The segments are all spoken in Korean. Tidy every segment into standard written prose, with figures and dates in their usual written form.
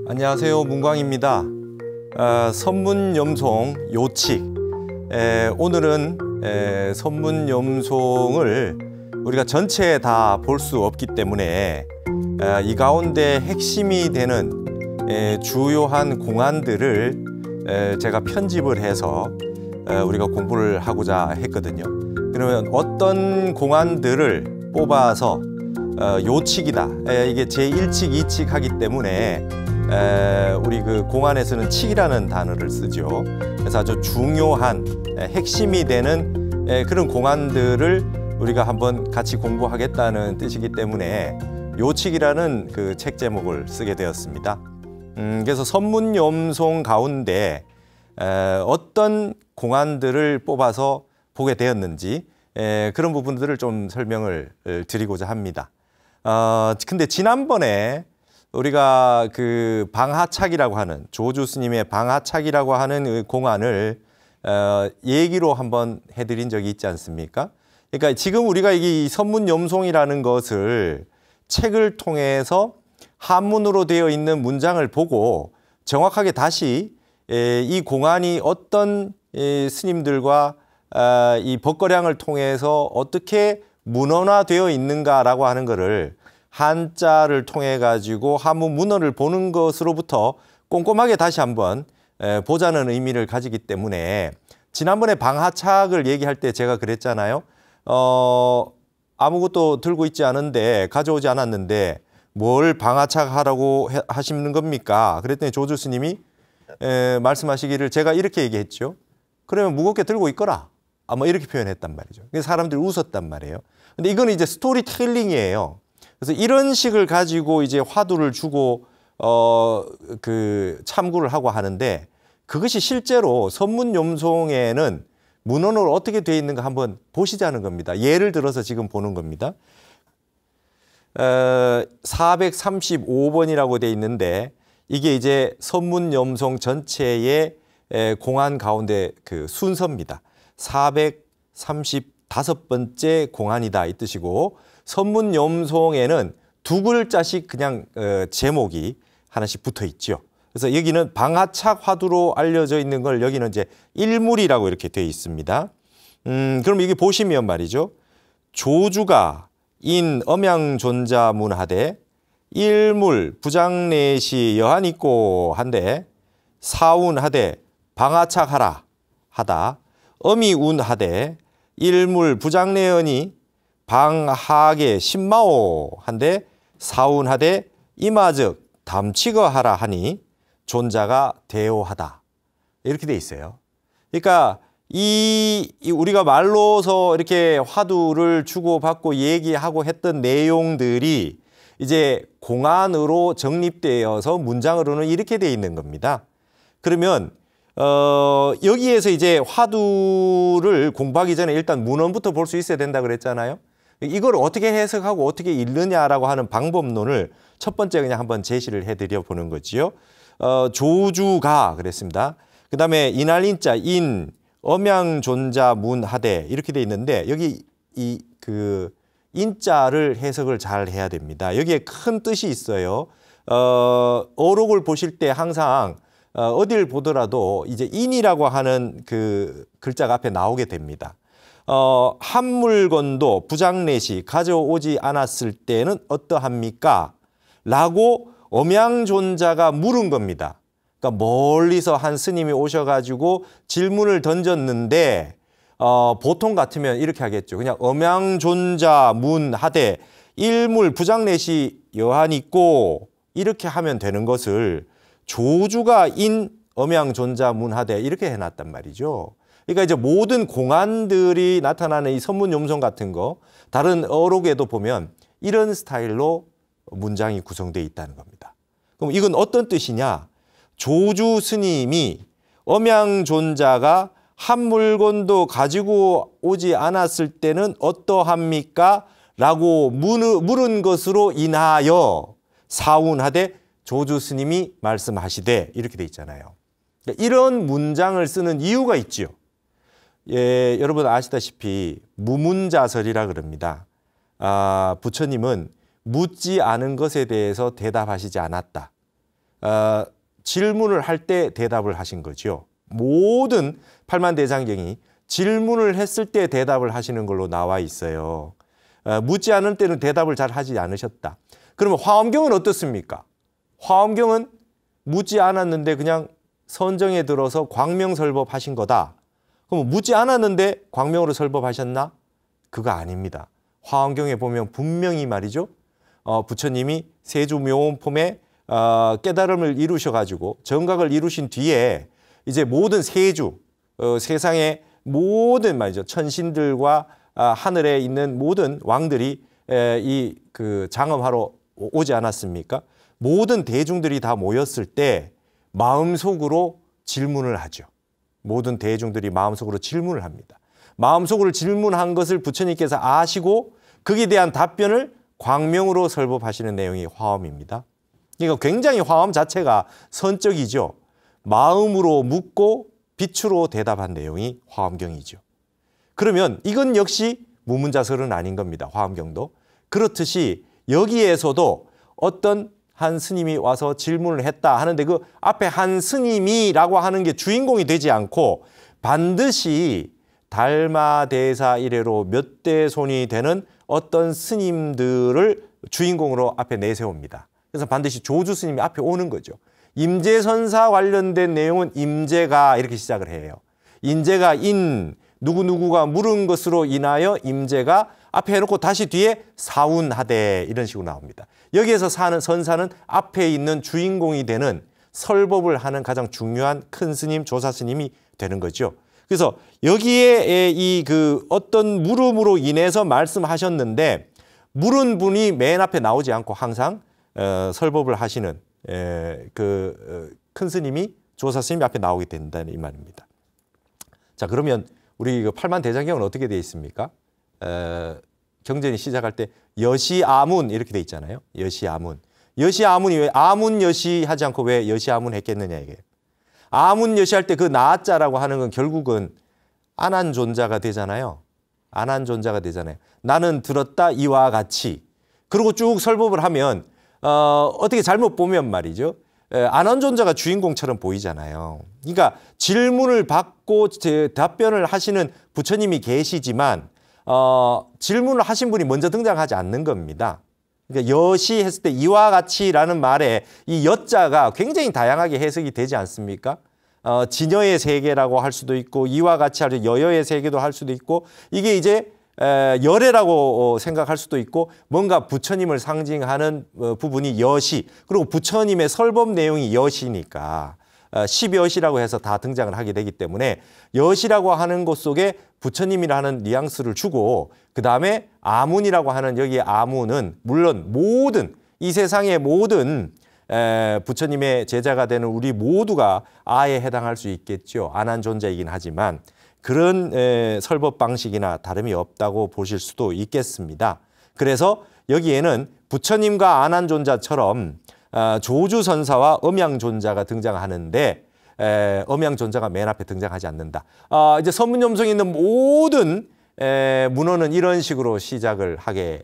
안녕하세요, 문광입니다. 선문염송 요칙. 오늘은 선문염송을 우리가 전체 다 볼 수 없기 때문에 이 가운데 핵심이 되는 주요한 공안들을 제가 편집을 해서 우리가 공부를 하고자 했거든요. 그러면 어떤 공안들을 뽑아서 요칙이다. 이게 제1칙, 2칙 하기 때문에 우리 그 공안에서는 칙이라는 단어를 쓰죠. 그래서 아주 중요한 핵심이 되는 그런 공안들을 우리가 한번 같이 공부하겠다는 뜻이기 때문에 요칙이라는 그 책 제목을 쓰게 되었습니다. 그래서 선문염송 가운데 어떤 공안들을 뽑아서 보게 되었는지 그런 부분들을 좀 설명을 드리고자 합니다. 근데 지난번에 우리가 그 방하착이라고 하는 조주 스님의 방하착이라고 하는 공안을 얘기로 한번 해드린 적이 있지 않습니까? 그러니까 지금 우리가 이 선문염송이라는 것을 책을 통해서 한문으로 되어 있는 문장을 보고 정확하게 다시 이 공안이 어떤 스님들과 이 법거량을 통해서 어떻게 문헌화되어 있는가라고 하는 것을 한자를 통해 가지고 한문 문헌을 보는 것으로부터 꼼꼼하게 다시 한번 보자는 의미를 가지기 때문에 지난번에 방하착을 얘기할 때 제가 그랬잖아요. 아무것도 들고 있지 않은데 가져오지 않았는데 뭘 방하착하라고 하시는 겁니까? 그랬더니 조주 스님이 말씀하시기를 제가 이렇게 얘기했죠. 그러면 무겁게 들고 있거라. 아마 이렇게 표현했단 말이죠. 그래서 사람들이 웃었단 말이에요. 근데 이거는 이제 스토리텔링이에요. 그래서 이런 식을 가지고 이제 화두를 주고 그 참고를 하고 하는데 그것이 실제로 선문염송에는 문헌으로 어떻게 되어 있는가 한번 보시자는 겁니다. 예를 들어서 지금 보는 겁니다. 435번이라고 되어 있는데 이게 이제 선문염송 전체의 공안 가운데 그 순서입니다. 435번째 공안이다 이 뜻이고 선문염송에는 두 글자씩 그냥 제목이 하나씩 붙어 있죠. 그래서 여기는 방하착 화두로 알려져 있는 걸 여기는 이제 일물이라고 이렇게 되어 있습니다. 그럼 여기 보시면 말이죠. 조주가 인 엄양존자문하되 일물 부장내시 여한있고 한데 사운하되 방하착하라 하다 어미운하되 일물 부장내연이 방하게 신마오 한데 사운하되 이마즉 담치거하라 하니 존자가 대오하다 이렇게 돼 있어요. 그러니까 이 우리가 말로서 이렇게 화두를 주고받고 얘기하고 했던 내용들이 이제 공안으로 정립되어서 문장으로는 이렇게 돼 있는 겁니다. 그러면 여기에서 이제 화두를 공부하기 전에 일단 문헌부터 볼 수 있어야 된다 그랬잖아요. 이걸 어떻게 해석하고 어떻게 읽느냐라고 하는 방법론을 첫 번째 그냥 한번 제시를 해드려 보는 거지요. 조주가 그랬습니다. 그 다음에 인할인자 인 엄양존자 문하되 이렇게 돼 있는데 여기 그 인자를 해석을 잘 해야 됩니다. 여기에 큰 뜻이 있어요. 어록을 보실 때 항상 어딜 보더라도 이제 인이라고 하는 그 글자가 앞에 나오게 됩니다. 한 물건도 부장내시 가져오지 않았을 때는 어떠합니까? 라고 엄양존자가 물은 겁니다. 그러니까 멀리서 한 스님이 오셔가지고 질문을 던졌는데 보통 같으면 이렇게 하겠죠. 그냥 엄양존자 문하되 일물 부장내시 여한있고 이렇게 하면 되는 것을 조주가 인 엄양존자 문하되 이렇게 해놨단 말이죠. 그러니까 이제 모든 공안들이 나타나는 이 선문염송 같은 거 다른 어록에도 보면 이런 스타일로 문장이 구성되어 있다는 겁니다. 그럼 이건 어떤 뜻이냐? 조주 스님이 엄양존자가 한 물건도 가지고 오지 않았을 때는 어떠합니까? 라고 물은 것으로 인하여 사운하되 조주 스님이 말씀하시되 이렇게 돼 있잖아요. 그러니까 이런 문장을 쓰는 이유가 있지요. 예, 여러분 아시다시피 무문자설이라 그럽니다. 부처님은 묻지 않은 것에 대해서 대답하시지 않았다. 질문을 할 때 대답을 하신 거죠. 모든 팔만대장경이 질문을 했을 때 대답을 하시는 걸로 나와 있어요. 묻지 않을 때는 대답을 잘 하지 않으셨다. 그러면 화엄경은 어떻습니까? 화엄경은 묻지 않았는데 그냥 선정에 들어서 광명설법 하신 거다. 그럼 묻지 않았는데 광명으로 설법하셨나? 그거 아닙니다. 화엄경에 보면 분명히 말이죠. 부처님이 세주묘원폼에 깨달음을 이루셔가지고 정각을 이루신 뒤에 이제 모든 세주, 세상의 모든 말이죠. 천신들과 하늘에 있는 모든 왕들이 이 그 장엄하러 오지 않았습니까? 모든 대중들이 다 모였을 때 마음속으로 질문을 하죠. 모든 대중들이 마음속으로 질문을 합니다. 마음속으로 질문한 것을 부처님께서 아시고 거기에 대한 답변을 광명으로 설법하시는 내용이 화엄입니다. 그러니까 굉장히 화엄 자체가 선적이죠. 마음으로 묻고 빛으로 대답한 내용이 화엄경이죠. 그러면 이건 역시 무문자설은 아닌 겁니다. 화엄경도. 그렇듯이 여기에서도 어떤 한 스님이 와서 질문을 했다 하는데 그 앞에 한 스님이라고 하는 게 주인공이 되지 않고 반드시 달마대사 이래로 몇 대 손이 되는 어떤 스님들을 주인공으로 앞에 내세웁니다. 그래서 반드시 조주 스님이 앞에 오는 거죠. 임재선사 관련된 내용은 임재가 이렇게 시작을 해요. 임재가 인 누구누구가 물은 것으로 인하여 임재가 앞에 해놓고 다시 뒤에 사운하되 이런 식으로 나옵니다. 여기에서 사는 선사는 앞에 있는 주인공이 되는 설법을 하는 가장 중요한 큰 스님, 조사 스님이 되는 거죠. 그래서 여기에 이 그 어떤 물음으로 인해서 말씀하셨는데 물은 분이 맨 앞에 나오지 않고 항상 설법을 하시는 큰 스님이 조사 스님이 앞에 나오게 된다는 이 말입니다. 자, 그러면 우리 그 팔만대장경은 어떻게 되어 있습니까? 경전이 시작할 때 여시아문 이렇게 돼 있잖아요. 여시아문. 여시아문이 왜 아문여시 하지 않고 왜 여시아문 했겠느냐 이게. 아문여시 할 때 그 나자라고 하는 건 결국은 안한존자가 되잖아요. 안한존자가 되잖아요. 나는 들었다 이와 같이. 그리고 쭉 설법을 하면 어떻게 잘못 보면 말이죠. 안한존자가 주인공처럼 보이잖아요. 그러니까 질문을 받고 답변을 하시는 부처님이 계시지만 질문을 하신 분이 먼저 등장하지 않는 겁니다. 그러니까 여시 했을 때 이와 같이라는 말에 이 여자가 굉장히 다양하게 해석이 되지 않습니까? 진여의 세계라고 할 수도 있고 이와 같이 할 여여의 세계도 할 수도 있고 이게 이제 열애라고 생각할 수도 있고 뭔가 부처님을 상징하는 부분이 여시 그리고 부처님의 설법 내용이 여시니까 십여시라고 해서 다 등장을 하게 되기 때문에 여시라고 하는 것 속에 부처님이라는 뉘앙스를 주고 그 다음에 아문이라고 하는 여기에 아문은 물론 모든 이 세상의 모든 부처님의 제자가 되는 우리 모두가 아에 해당할 수 있겠죠. 안한 존재이긴 하지만 그런 설법 방식이나 다름이 없다고 보실 수도 있겠습니다. 그래서 여기에는 부처님과 안한존자처럼 조주선사와 엄양존자가 등장하는데 엄양존자가 맨 앞에 등장하지 않는다. 이제 서문염성에 있는 모든 문헌은 이런 식으로 시작을 하게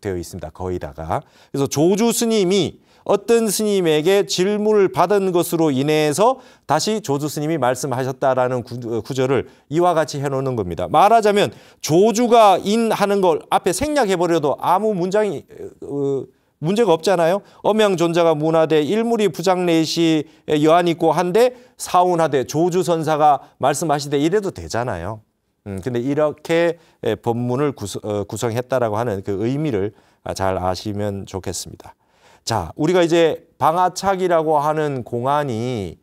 되어 있습니다. 거의 다가. 그래서 조주 스님이 어떤 스님에게 질문을 받은 것으로 인해서 다시 조주 스님이 말씀하셨다라는 구절을 이와 같이 해놓는 겁니다. 말하자면 조주가 인하는 걸 앞에 생략해버려도 아무 문장이 문제가 없잖아요. 엄양존자가 문하되 일물이 부장내시 여한 있고 한데 사운하되 조주선사가 말씀하시되 이래도 되잖아요. 근데 이렇게 법문을 구성했다라고 하는 그 의미를 잘 아시면 좋겠습니다. 자, 우리가 이제 방아착이라고 하는 공안이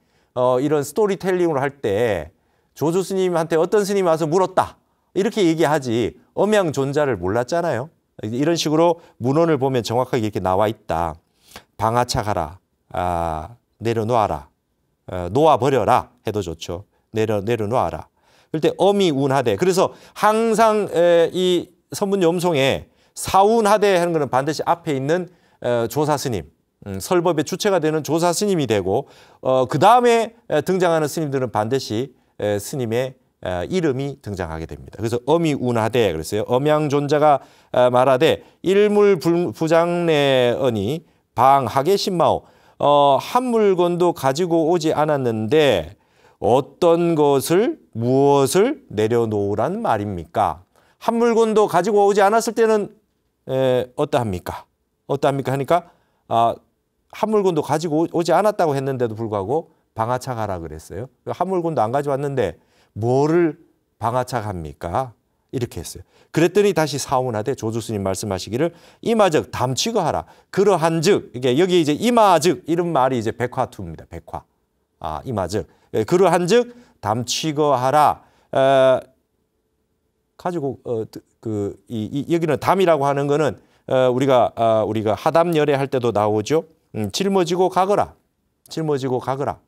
이런 스토리텔링을 할 때 조주 스님한테 어떤 스님이 와서 물었다 이렇게 얘기하지 엄양존자를 몰랐잖아요. 이런 식으로 문헌을 보면 정확하게 이렇게 나와 있다. 방아착하라, 내려놓아라, 놓아버려라 해도 좋죠. 내려놓아라. 그럴 때 엄이 운하되. 그래서 항상 이 선문염송에 사운하되 하는 것은 반드시 앞에 있는 조사 스님, 설법의 주체가 되는 조사 스님이 되고 그 다음에 등장하는 스님들은 반드시 스님의 이름이 등장하게 됩니다. 그래서 엄이 운하되 그랬어요. 엄양존자가 말하되 일물 부장내언이 방하게 신마오. 한 물건도 가지고 오지 않았는데 어떤 것을 무엇을 내려놓으란 말입니까? 한 물건도 가지고 오지 않았을 때는 어떠합니까? 어떠합니까? 하니까 한 물건도 가지고 오지 않았다고 했는데도 불구하고 방아착하라 그랬어요. 한 물건도 안 가져왔는데 뭐를 방아착합니까? 이렇게 했어요. 그랬더니 다시 사원하되 조주스님 말씀하시기를 이마즉 담취거 하라. 그러한즉 이게 여기 이제 이마즉 이런 말이 이제 백화투입니다. 백화. 이마즉 그러한즉 담취거 하라. 가지고 여기는 담이라고 하는 거는 우리가 하담열애 할 때도 나오죠. 짊어지고 가거라. 짊어지고 가거라.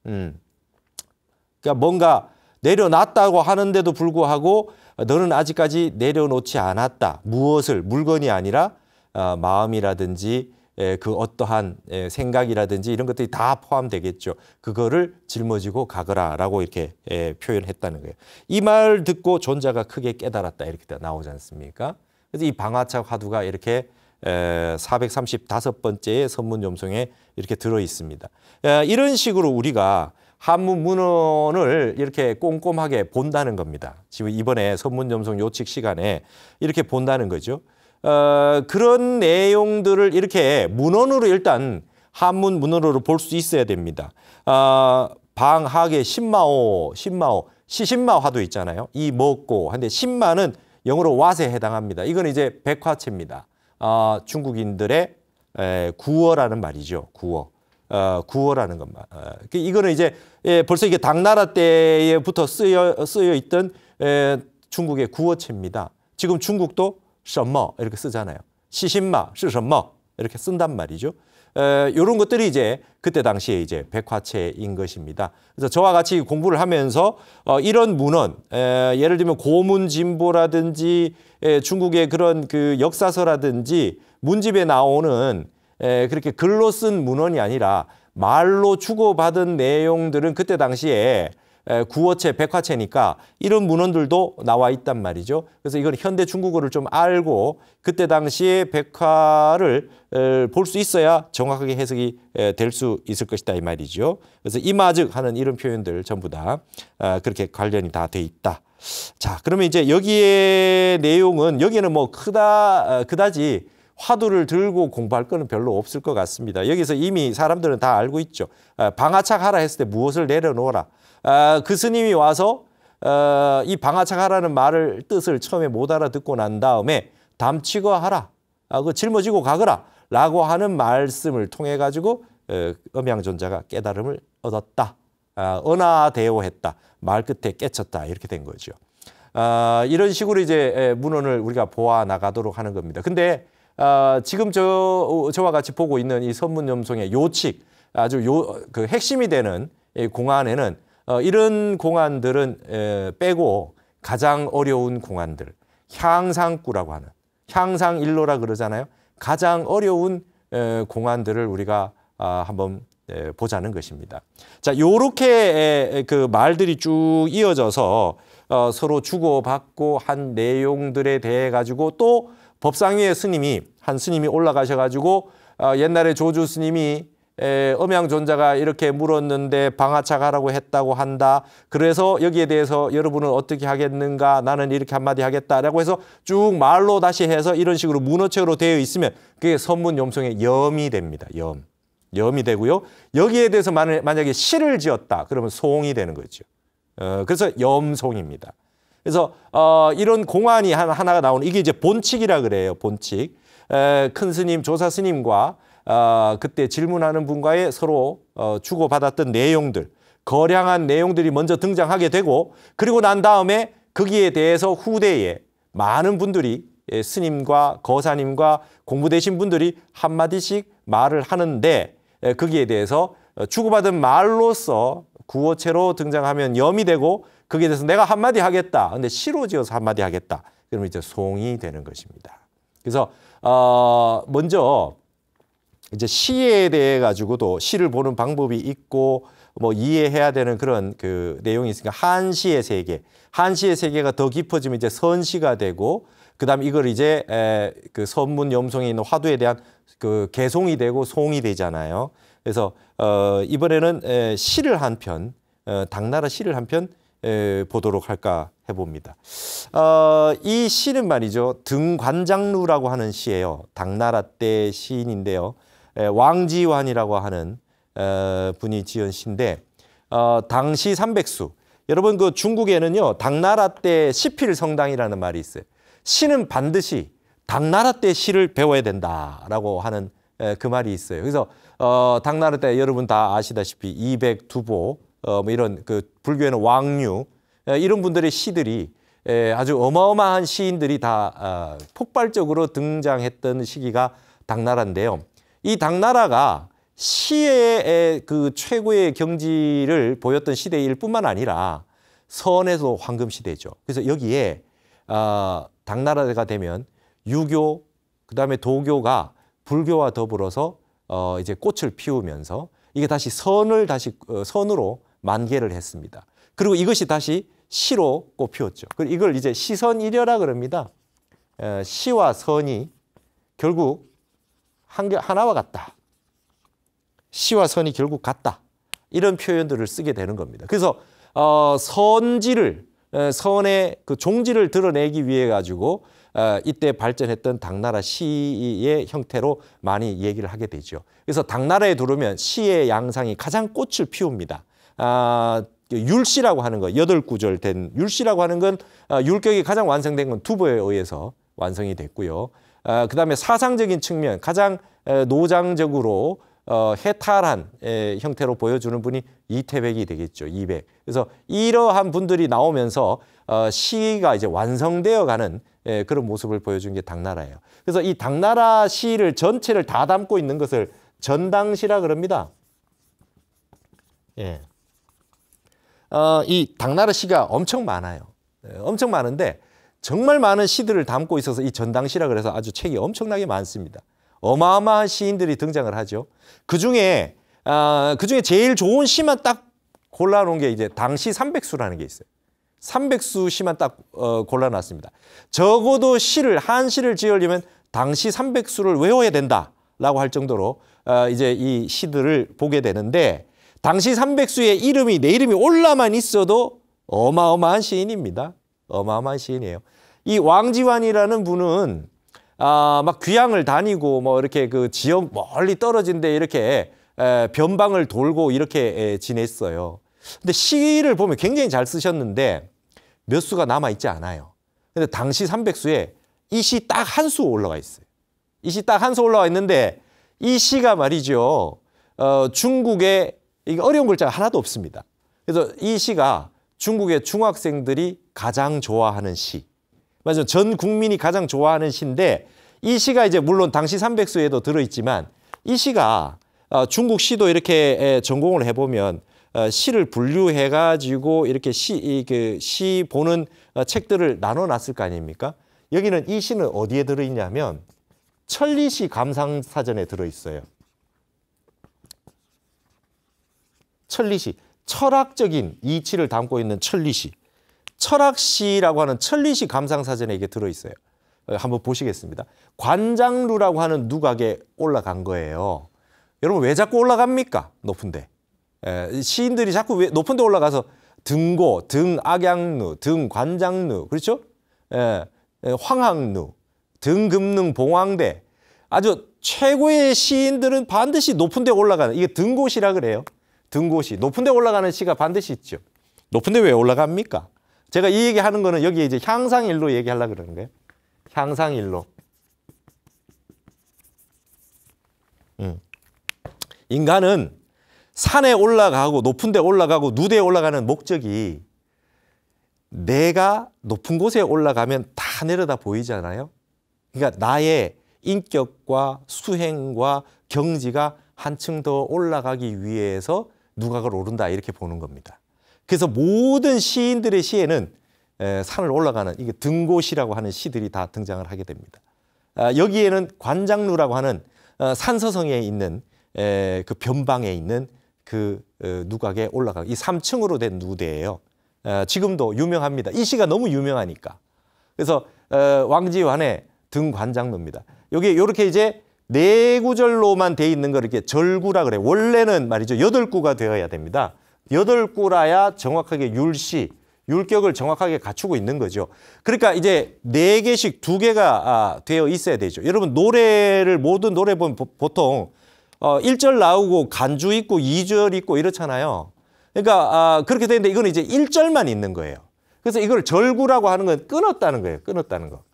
그러니까 뭔가 내려놨다고 하는데도 불구하고 너는 아직까지 내려놓지 않았다. 무엇을? 물건이 아니라 마음이라든지 그 어떠한 생각이라든지 이런 것들이 다 포함되겠죠. 그거를 짊어지고 가거라라고 이렇게 표현했다는 거예요. 이 말 듣고 존자가 크게 깨달았다 이렇게 나오지 않습니까? 그래서 이 방아착 화두가 이렇게 435번째의 선문염송에 이렇게 들어 있습니다. 이런 식으로 우리가 한문 문헌을 이렇게 꼼꼼하게 본다는 겁니다. 지금 이번에 선문염송 요칙 시간에 이렇게 본다는 거죠. 그런 내용들을 이렇게 문헌으로 일단 한문 문헌으로 볼 수 있어야 됩니다. 방학의 신마오, 시신마 화도 있잖아요. 이 먹고 한데 신마는 영어로 왓에 해당합니다. 이건 이제 백화체입니다. 중국인들의 구어라는 말이죠. 구어라는 것만. 이거는 이제 벌써 이게 당나라 때부터 쓰여 있던 중국의 구어체입니다. 지금 중국도 什么 이렇게 쓰잖아요. 시신마, 是什么 이렇게 쓴단 말이죠. 이런 것들이 이제 그때 당시에 이제 백화체인 것입니다. 그래서 저와 같이 공부를 하면서 이런 문헌, 예를 들면 고문진보라든지 중국의 그런 그 역사서라든지 문집에 나오는 그렇게 글로 쓴 문헌이 아니라 말로 주고받은 내용들은 그때 당시에 구어체, 백화체니까 이런 문헌들도 나와 있단 말이죠. 그래서 이건 현대 중국어를 좀 알고 그때 당시에 백화를 볼 수 있어야 정확하게 해석이 될 수 있을 것이다 이 말이죠. 그래서 이마즉 하는 이런 표현들 전부 다 그렇게 관련이 다 돼 있다. 자, 그러면 이제 여기에 내용은 여기는 뭐 그다지 화두를 들고 공부할 거는 별로 없을 것 같습니다. 여기서 이미 사람들은 다 알고 있죠. 방아착하라 했을 때 무엇을 내려놓아라. 그 스님이 와서 이 방아착하라는 말을 뜻을 처음에 못 알아듣고 난 다음에 담취거 하라. 그 짊어지고 가거라. 라고 하는 말씀을 통해 가지고 음양존자가 깨달음을 얻었다. 은하대오했다. 말 끝에 깨쳤다. 이렇게 된 거죠. 이런 식으로 이제 문헌을 우리가 보아 나가도록 하는 겁니다. 근데 지금 저와 같이 보고 있는 이 선문염송의 요칙, 아주 그 핵심이 되는 공안에는 이런 공안들은 빼고 가장 어려운 공안들, 향상구라고 하는, 향상일로라 그러잖아요. 가장 어려운 공안들을 우리가 한번 보자는 것입니다. 자, 요렇게 그 말들이 쭉 이어져서 서로 주고받고 한 내용들에 대해 가지고 또 법상위의 한 스님이 올라가셔가지고 옛날에 조주 스님이 음양존자가 이렇게 물었는데 방아착하라고 했다고 한다. 그래서 여기에 대해서 여러분은 어떻게 하겠는가? 나는 이렇게 한마디 하겠다라고 해서 쭉 말로 다시 해서 이런 식으로 문어체로 되어 있으면 그게 선문염송의 염이 됩니다. 염이 되고요. 여기에 대해서 만약에 시를 지었다. 그러면 송이 되는 거죠. 그래서 염송입니다. 그래서 이런 공안이 하나가 나오는 이게 이제 본칙이라 그래요. 본칙. 큰 스님, 조사 스님과 그때 질문하는 분과의 서로 주고받았던 내용들, 거량한 내용들이 먼저 등장하게 되고 그리고 난 다음에 거기에 대해서 후대에 많은 분들이 스님과 거사님과 공부되신 분들이 한마디씩 말을 하는데 거기에 대해서 주고받은 말로서 구어체로 등장하면 염이 되고 거기에 대해서 내가 한마디 하겠다. 근데 시로 지어서 한마디 하겠다. 그러면 이제 송이 되는 것입니다. 그래서 먼저 이제 시에 대해 가지고도 시를 보는 방법이 있고 뭐 이해해야 되는 그런 그 내용이 있으니까 한시의 세계가 더 깊어지면 이제 선시가 되고 그다음 이걸 이제 그 선문 염송에 있는 화두에 대한 그 개송이 되고 송이 되잖아요. 그래서 이번에는 시를 한 편, 당나라 시를 한 편 보도록 할까 해봅니다. 이 시는 말이죠. 등관장루라고 하는 시예요. 당나라 때 시인인데요. 왕지환이라고 하는 분이 지은 시인데 당시 300수. 여러분 그 중국에는요. 당나라 때 시필성당이라는 말이 있어요. 시는 반드시 당나라 때 시를 배워야 된다라고 하는 그 말이 있어요. 그래서 당나라 때 여러분 다 아시다시피 이백두보 뭐 이런 그 불교에는 왕류 이런 분들의 시들이 아주 어마어마한 시인들이 다 폭발적으로 등장했던 시기가 당나라인데요. 이 당나라가 시의 그 최고의 경지를 보였던 시대일 뿐만 아니라 선에서 황금 시대죠. 그래서 여기에 당나라가 되면 유교 그다음에 도교가 불교와 더불어서 이제 꽃을 피우면서 이게 다시 선으로 만개를 했습니다. 그리고 이것이 다시 시로 꽃피웠죠. 그리고 이걸 이제 시선일여라 그럽니다. 시와 선이 결국 하나와 같다. 시와 선이 결국 같다. 이런 표현들을 쓰게 되는 겁니다. 그래서 선의 그 종지를 드러내기 위해 가지고 이때 발전했던 당나라 시의 형태로 많이 얘기를 하게 되죠. 그래서 당나라에 들어오면 시의 양상이 가장 꽃을 피웁니다. 율시라고 하는 거, 8구절 된 율시라고 하는 건 율격이 가장 완성된 건 두보에 의해서 완성이 됐고요. 그다음에 사상적인 측면, 가장 노장적으로 해탈한 형태로 보여주는 분이 이태백이 되겠죠. 이백. 그래서 이러한 분들이 나오면서 시가 이제 완성되어가는 그런 모습을 보여준 게 당나라예요. 그래서 이 당나라 시를 전체를 다 담고 있는 것을 전당시라 그럽니다. 예. 이 당나라 시가 엄청 많아요. 엄청 많은데 정말 많은 시들을 담고 있어서 이 전당시라 그래서 아주 책이 엄청나게 많습니다. 어마어마한 시인들이 등장을 하죠. 그중에 제일 좋은 시만 딱 골라놓은 게 이제 당시 300수라는 게 있어요. 300수 시만 딱 골라놨습니다. 적어도 한시를 지으려면 당시 300수를 외워야 된다라고 할 정도로 이제 이 시들을 보게 되는데 당시 300수의 내 이름이 올라만 있어도 어마어마한 시인입니다. 어마어마한 시인이에요. 이 왕지환이라는 분은 막 귀향을 다니고 뭐 이렇게 그 지역 멀리 떨어진 데 이렇게 변방을 돌고 이렇게 지냈어요. 근데 시를 보면 굉장히 잘 쓰셨는데 몇 수가 남아 있지 않아요. 근데 당시 300수에 이 시 딱 한 수 올라가 있어요. 이 시 딱 한 수 올라와 있는데 이 시가 말이죠. 중국에 이게 어려운 글자가 하나도 없습니다. 그래서 이 시가 중국의 중학생들이 가장 좋아하는 시. 맞아요. 전 국민이 가장 좋아하는 시인데 이 시가 이제 물론 당시 300수에도 들어있지만 이 시가 중국 시도 이렇게 전공을 해보면 시를 분류해가지고 이렇게 시 보는 책들을 나눠놨을 거 아닙니까? 여기는 이 시는 어디에 들어있냐면 천리시 감상사전에 들어있어요. 천리시, 철학적인 이치를 담고 있는 천리시. 철학시라고 하는 천리시 감상사전에 이게 들어있어요. 한번 보시겠습니다. 관장루라고 하는 누각에 올라간 거예요. 여러분 왜 자꾸 올라갑니까? 높은데. 시인들이 자꾸 왜 높은데 올라가서 등고, 등악양루, 등관장루, 그렇죠? 황학루, 등금능 봉황대. 아주 최고의 시인들은 반드시 높은데 올라가는, 이게 등고시라 그래요. 등고시. 높은데 올라가는 시가 반드시 있죠. 높은데 왜 올라갑니까? 제가 이 얘기하는 거는 여기 이제 향상일로 얘기하려고 그러는 거예요. 향상일로. 인간은 산에 올라가고 높은 데 올라가고 누대에 올라가는 목적이 내가 높은 곳에 올라가면 다 내려다 보이잖아요. 그러니까 나의 인격과 수행과 경지가 한층 더 올라가기 위해서 누각을 오른다 이렇게 보는 겁니다. 그래서 모든 시인들의 시에는 산을 올라가는 이게 등고시라고 하는 시들이 다 등장을 하게 됩니다. 여기에는 관장루라고 하는 산서성에 있는 그 변방에 있는 그 누각에 올라가고 이 3층으로 된 누대예요. 지금도 유명합니다. 이 시가 너무 유명하니까. 그래서 왕지환의 등관장루입니다. 여기 이렇게 이제 네 구절로만 돼 있는 걸 이렇게 절구라 그래요. 원래는 말이죠. 8구가 되어야 됩니다. 8구라야 정확하게 율시, 율격을 정확하게 갖추고 있는 거죠. 그러니까 이제 4개씩 2개가 되어 있어야 되죠. 여러분 노래를 모든 노래 보면 보통 1절 나오고 간주 있고 2절 있고 이렇잖아요. 그러니까 그렇게 되는데 이거는 이제 1절만 있는 거예요. 그래서 이걸 절구라고 하는 건 끊었다는 거예요. 끊었다는 거.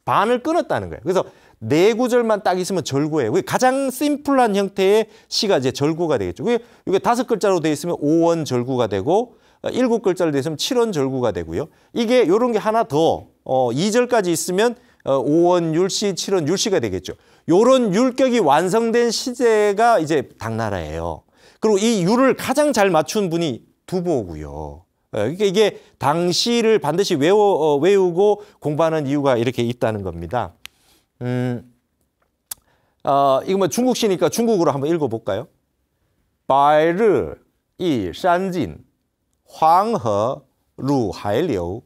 반을 끊었다는 거예요. 그래서 4구절만 딱 있으면 절구예요. 그게 가장 심플한 형태의 시가 이제 절구가 되겠죠. 이게 5글자로 되어 있으면 5원 절구가 되고 7글자로 되어 있으면 7원 절구가 되고요. 이게 이런 게 하나 더 2절까지 있으면 5원 율시, 7원 율시가 되겠죠. 이런 율격이 완성된 시제가 이제 당나라예요. 그리고 이 율을 가장 잘 맞춘 분이 두보고요. 그러니까 이게 당시를 반드시 외우고 공부하는 이유가 이렇게 있다는 겁니다. 이거 뭐 중국시니까 중국어로 한번 읽어볼까요? 百日依山尽 黄河入海流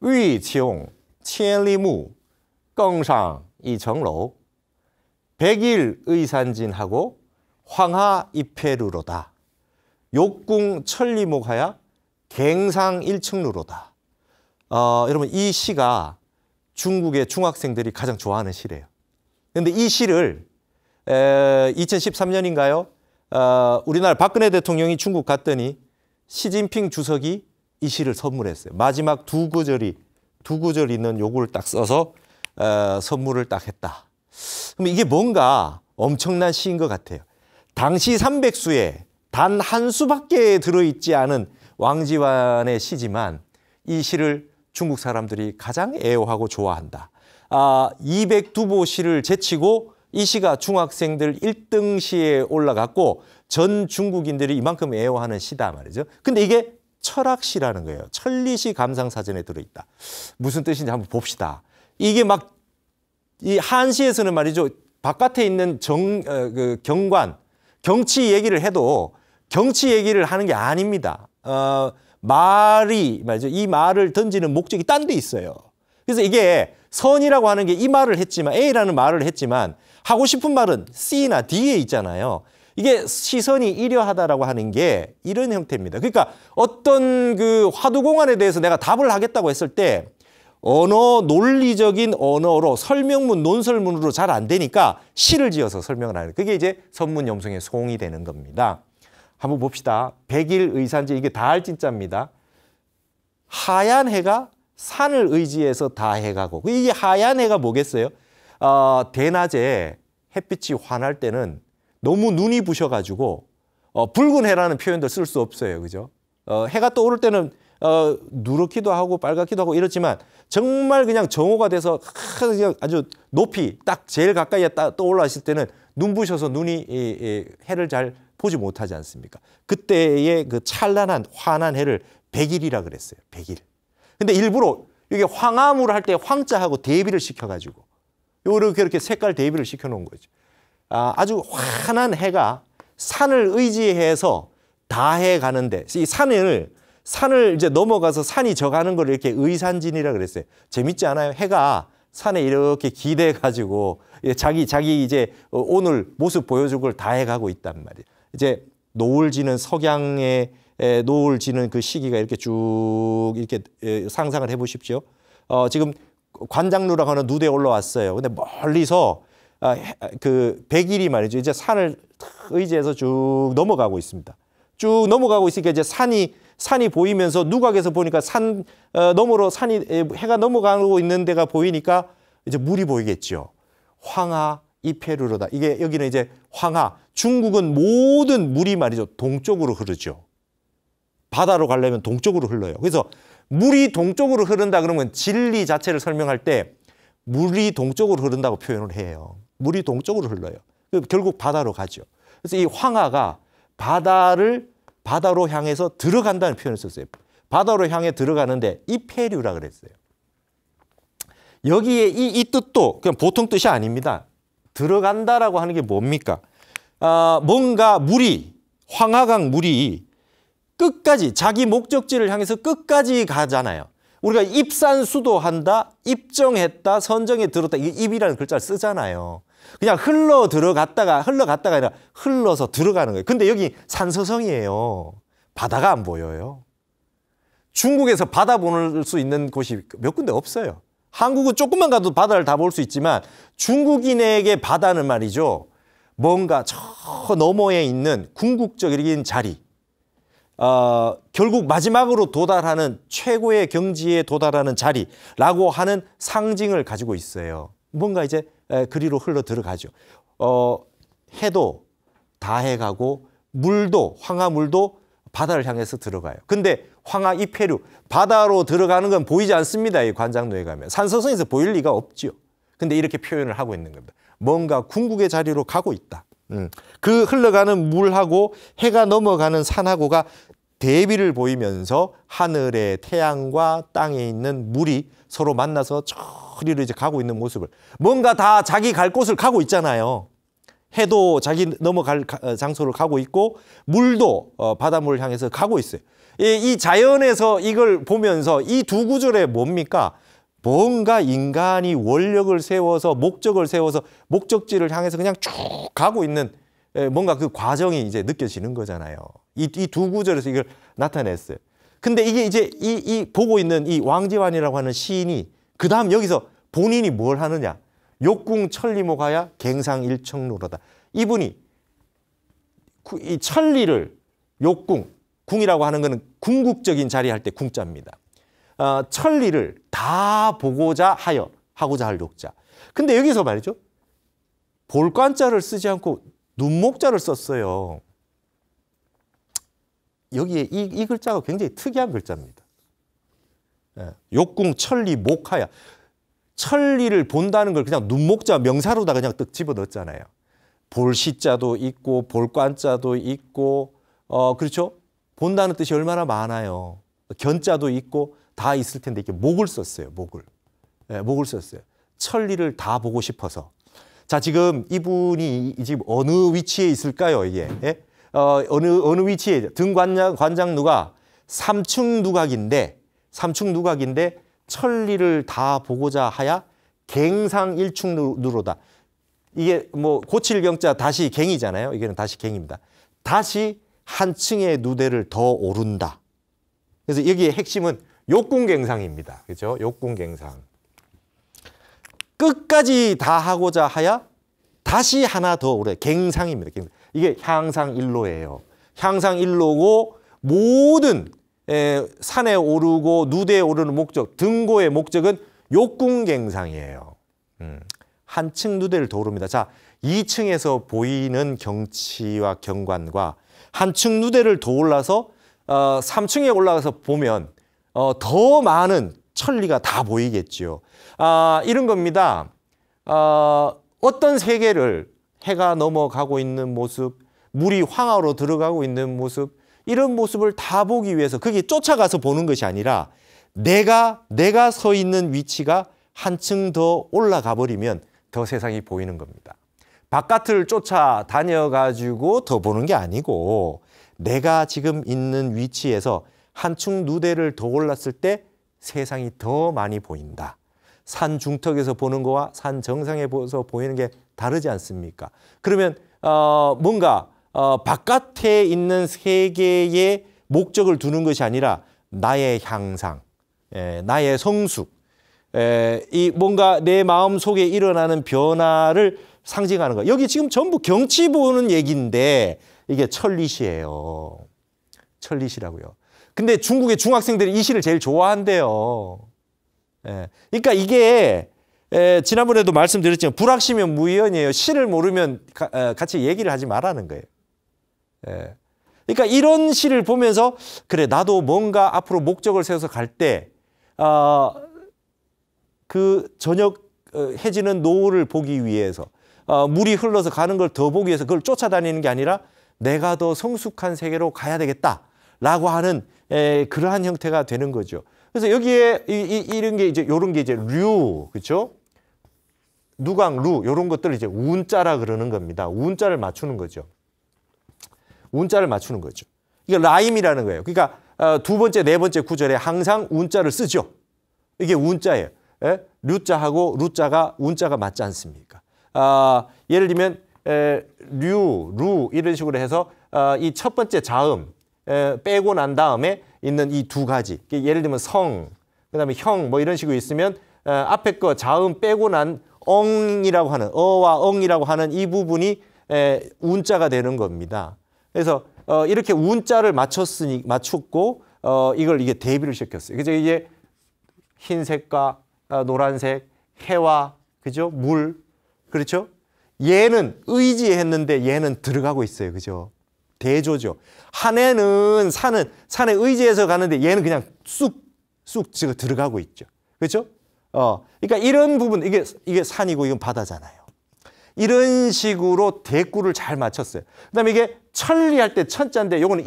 欲穷千里目 更上一层楼 백일 의산진하고 황하 이패루로다. 욕궁 천리목하야 갱상 일층루로다. 여러분 이 시가 중국의 중학생들이 가장 좋아하는 시래요. 그런데 이 시를 2013년인가요? 우리나라 박근혜 대통령이 중국 갔더니 시진핑 주석이 이 시를 선물했어요. 마지막 두 구절 있는 요구를 딱 써서 선물을 딱 했다. 그럼 이게 뭔가 엄청난 시인 것 같아요. 당시 300수에 단 한 수밖에 들어있지 않은 왕지환의 시지만 이 시를 중국 사람들이 가장 애호하고 좋아한다. 202보 시를 제치고 이 시가 중학생들 1등 시에 올라갔고 전 중국인들이 이만큼 애호하는 시다 말이죠. 근데 이게 철학시라는 거예요. 천리시 감상사전에 들어있다. 무슨 뜻인지 한번 봅시다. 이게 막 이 한시에서는 말이죠. 바깥에 있는 경관, 경치 얘기를 해도 경치 얘기를 하는 게 아닙니다. 말이 말이죠. 이 말을 던지는 목적이 딴 데 있어요. 그래서 이게 선이라고 하는 게 이 말을 했지만 A라는 말을 했지만 하고 싶은 말은 C나 D에 있잖아요. 이게 시선이 이려하다라고 하는 게 이런 형태입니다. 그러니까 어떤 그 화두공안에 대해서 내가 답을 하겠다고 했을 때 논리적인 언어로 설명문, 논설문으로 잘 안 되니까 시를 지어서 설명을 하는 그게 이제 선문염송의 송이 되는 겁니다. 한번 봅시다. 백일 의산지 이게 다할진자입니다. 하얀 해가 산을 의지해서 다해가고 이게 하얀 해가 뭐겠어요? 대낮에 햇빛이 환할 때는 너무 눈이 부셔가지고 붉은 해라는 표현도 쓸 수 없어요. 그죠? 해가 떠오를 때는 누렇기도 하고 빨갛기도 하고 이렇지만 정말 그냥 정오가 돼서 그냥 아주 높이 딱 제일 가까이에 떠올라 있을 때는 눈부셔서 눈이 해를 잘 보지 못하지 않습니까? 그때의 그 찬란한 환한 해를 백일이라 그랬어요. 백일. 근데 일부러 이게 황암으로 할 때 황자하고 대비를 시켜가지고 이렇게 색깔 대비를 시켜놓은 거죠. 아주 환한 해가 산을 의지해서 다해 가는데 이 산을 이제 넘어가서 산이 져가는 걸 이렇게 의산진이라 그랬어요. 재밌지 않아요? 해가 산에 이렇게 기대 가지고 자기 이제 오늘 모습 보여줄 걸 다해가고 있단 말이에요. 이제 노을 지는 석양에 노을 지는 그 시기가 이렇게 쭉 이렇게 상상을 해보십시오. 지금 관장루라고 하는 누대에 올라왔어요. 근데 멀리서 그 백일이 말이죠. 이제 산을 의지해서 쭉 넘어가고 있습니다. 쭉 넘어가고 있으니까 이제 산이 보이면서 누각에서 보니까 산 너머로 해가 넘어가고 있는 데가 보이니까 이제 물이 보이겠죠. 황하 이페루로다. 이게 여기는 이제 황하. 중국은 모든 물이 말이죠. 동쪽으로 흐르죠. 바다로 가려면 동쪽으로 흘러요. 그래서 물이 동쪽으로 흐른다 그러면 진리 자체를 설명할 때 물이 동쪽으로 흐른다고 표현을 해요. 물이 동쪽으로 흘러요. 결국 바다로 가죠. 그래서 이 황하가 바다로 향해서 들어간다는 표현을 썼어요. 바다로 향해 들어가는데 이페류라 그랬어요. 여기에 이 뜻도 그냥 보통 뜻이 아닙니다. 들어간다라고 하는 게 뭡니까? 뭔가 황하강 물이 끝까지 자기 목적지를 향해서 끝까지 가잖아요. 우리가 입산수도한다, 입정했다, 선정에 들었다. 이게 입이라는 글자를 쓰잖아요. 그냥 흘러 들어갔다가 아니라 흘러서 들어가는 거예요. 근데 여기 산서성이에요. 바다가 안 보여요. 중국에서 바다 볼 수 있는 곳이 몇 군데 없어요. 한국은 조금만 가도 바다를 다 볼 수 있지만 중국인에게 바다는 말이죠. 뭔가 저 너머에 있는 궁극적인 자리. 결국 마지막으로 도달하는 최고의 경지에 도달하는 자리라고 하는 상징을 가지고 있어요. 뭔가 이제 그리로 흘러 들어가죠. 해도 다 해가고 물도 황하물도 바다를 향해서 들어가요. 근데 황하 이페류 바다로 들어가는 건 보이지 않습니다. 이 관장로에 가면 산서성에서 보일 리가 없죠. 근데 이렇게 표현을 하고 있는 겁니다. 뭔가 궁극의 자리로 가고 있다. 그 흘러가는 물하고 해가 넘어가는 산하고가 대비를 보이면서 하늘의 태양과 땅에 있는 물이 서로 만나서 저리로 이제 가고 있는 모습을 뭔가 다 자기 갈 곳을 가고 있잖아요. 해도 자기 넘어갈 장소를 가고 있고 물도 바닷물을 향해서 가고 있어요. 이 자연에서 이걸 보면서 이 두 구절에 뭡니까? 뭔가 인간이 원력을 세워서 목적을 세워서 목적지를 향해서 그냥 쭉 가고 있는 뭔가 그 과정이 이제 느껴지는 거잖아요. 이 두 구절에서 이걸 나타냈어요. 근데 이게 이제 이 보고 있는 이 왕지환이라고 하는 시인이 그 다음 여기서 본인이 뭘 하느냐? 욕궁 천리모가야 갱상일청로로다. 이분이 이 천리를 욕궁, 궁이라고 하는 것은 궁극적인 자리 할 때 궁자입니다. 천리를 다 보고자 하고자 할 욕자. 근데 여기서 말이죠. 볼관자를 쓰지 않고 눈목자를 썼어요. 여기에 이 글자가 굉장히 특이한 글자입니다. 욕궁 천리 목하야. 천리를 본다는 걸 그냥 눈목자 명사로다 그냥 뜩 집어넣었잖아요. 볼시자도 있고 볼관자도 있고 그렇죠? 본다는 뜻이 얼마나 많아요. 견자도 있고 다 있을 텐데 이렇게 목을 썼어요. 목을 썼어요. 천리를 다 보고 싶어서. 자, 지금 이분이 지금 어느 위치에 있을까요? 이게 어느 위치에 등관장루가 삼층누각인데 천리를 다 보고자 하야 갱상일충누로다. 이게 뭐 고칠경자 다시 갱이잖아요. 이게는 다시 갱입니다. 다시 한 층의 누대를 더 오른다. 그래서 여기의 핵심은 욕궁갱상입니다. 그렇죠? 욕궁갱상. 끝까지 다 하고자 하야 다시 하나 더 오래. 갱상입니다. 갱상. 이게 향상일로예요. 향상일로고 모든 산에 오르고 누대에 오르는 목적, 등고의 목적은 욕궁갱상이에요. 한층 누대를 더 오릅니다. 자, 2층에서 보이는 경치와 경관과 한층 누대를 더 올라서 3층에 올라가서 보면 더 많은 천리가 다 보이겠죠. 이런 겁니다. 어떤 세계를 해가 넘어가고 있는 모습, 물이 황하로 들어가고 있는 모습, 이런 모습을 다 보기 위해서 그게 쫓아가서 보는 것이 아니라 내가 서 있는 위치가 한층 더 올라가 버리면 더 세상이 보이는 겁니다. 바깥을 쫓아다녀가지고 더 보는 게 아니고 내가 지금 있는 위치에서 한층 누대를 더 올랐을 때 세상이 더 많이 보인다. 산 중턱에서 보는 거와 산 정상에서 보이는 게 다르지 않습니까? 그러면 뭔가 바깥에 있는 세계에 목적을 두는 것이 아니라 나의 향상, 나의 성숙, 이 뭔가 내 마음 속에 일어나는 변화를 상징하는 거. 여기 지금 전부 경치 보는 얘기인데 이게 천리시예요. 천리시라고요. 근데 중국의 중학생들이 이 시를 제일 좋아한대요. 그러니까 이게 지난번에도 말씀드렸지만 불학시면 무의연이에요. 시를 모르면 같이 얘기를 하지 말라는 거예요. 그러니까 이런 시를 보면서 그래 나도 뭔가 앞으로 목적을 세워서 갈 때 그 저녁 해지는 노을을 보기 위해서 물이 흘러서 가는 걸 더 보기 위해서 그걸 쫓아다니는 게 아니라 내가 더 성숙한 세계로 가야 되겠다라고 하는 그러한 형태가 되는 거죠. 그래서 여기에 이런 게 이제 요런 게 이제 류, 그렇죠? 누강, 루 이런 것들을 이제 운자라 그러는 겁니다. 운자를 맞추는 거죠. 운자를 맞추는 거죠. 이게 라임이라는 거예요. 그러니까 두 번째, 네 번째 구절에 항상 운자를 쓰죠. 이게 운자예요. 류자하고 루자가 운자가 맞지 않습니까? 예를 들면 류 이런 식으로 해서 이 첫 번째 자음 빼고 난 다음에 있는 이 두 가지. 예를 들면 성, 그다음에 형 뭐 이런 식으로 있으면 앞에 거 자음 빼고 난 엉이라고 하는 어와 엉이라고 하는 이 부분이 운자가 되는 겁니다. 그래서 이렇게 운자를 맞췄고 이걸 이게 대비를 시켰어요. 그죠? 이제 흰색과 노란색, 해와 그죠? 물 그렇죠? 얘는 의지했는데 얘는 들어가고 있어요. 그죠? 대조죠. 한해는 산에 의지해서 가는데 얘는 그냥 쑥 들어가고 있죠. 그렇죠? 그러니까 이런 부분 이게 산이고 이건 바다잖아요. 이런 식으로 대꾸를 잘 맞췄어요. 그다음에 이게 천리할 때 천자인데 요거는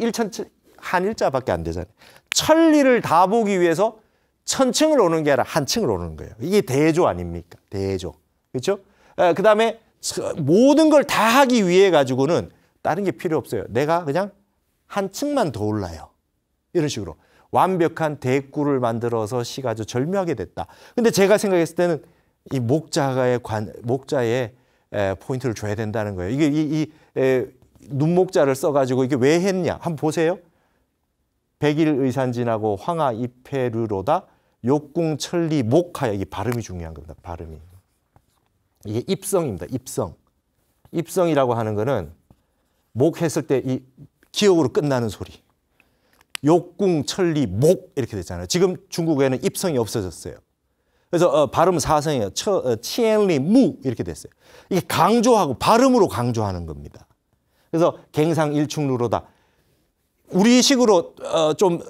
한일자밖에 안 되잖아요. 천리를 다 보기 위해서 천층을 오는 게 아니라 한 층을 오는 거예요. 이게 대조 아닙니까? 대조. 그렇죠? 그다음에 모든 걸 다 하기 위해 가지고는 다른 게 필요 없어요. 내가 그냥 한 층만 더 올라요. 이런 식으로 완벽한 대꾸를 만들어서 시가 아주 절묘하게 됐다. 근데 제가 생각했을 때는 이 목자의 포인트를 줘야 된다는 거예요. 이게 눈목자를 써가지고 이게 왜 했냐? 한번 보세요. 백일의산진하고 황하이패르로다 욕궁천리 목하여. 이게 발음이 중요한 겁니다. 발음이. 이게 입성입니다. 입성. 입성이라고 하는 거는 목 했을 때 이 기억으로 끝나는 소리. 욕궁천리 목 이렇게 됐잖아요. 지금 중국에는 입성이 없어졌어요. 그래서 발음은 사성이에요. 치엔리 무 이렇게 됐어요. 이게 강조하고 발음으로 강조하는 겁니다. 그래서 갱상일충루로다. 우리식으로 좀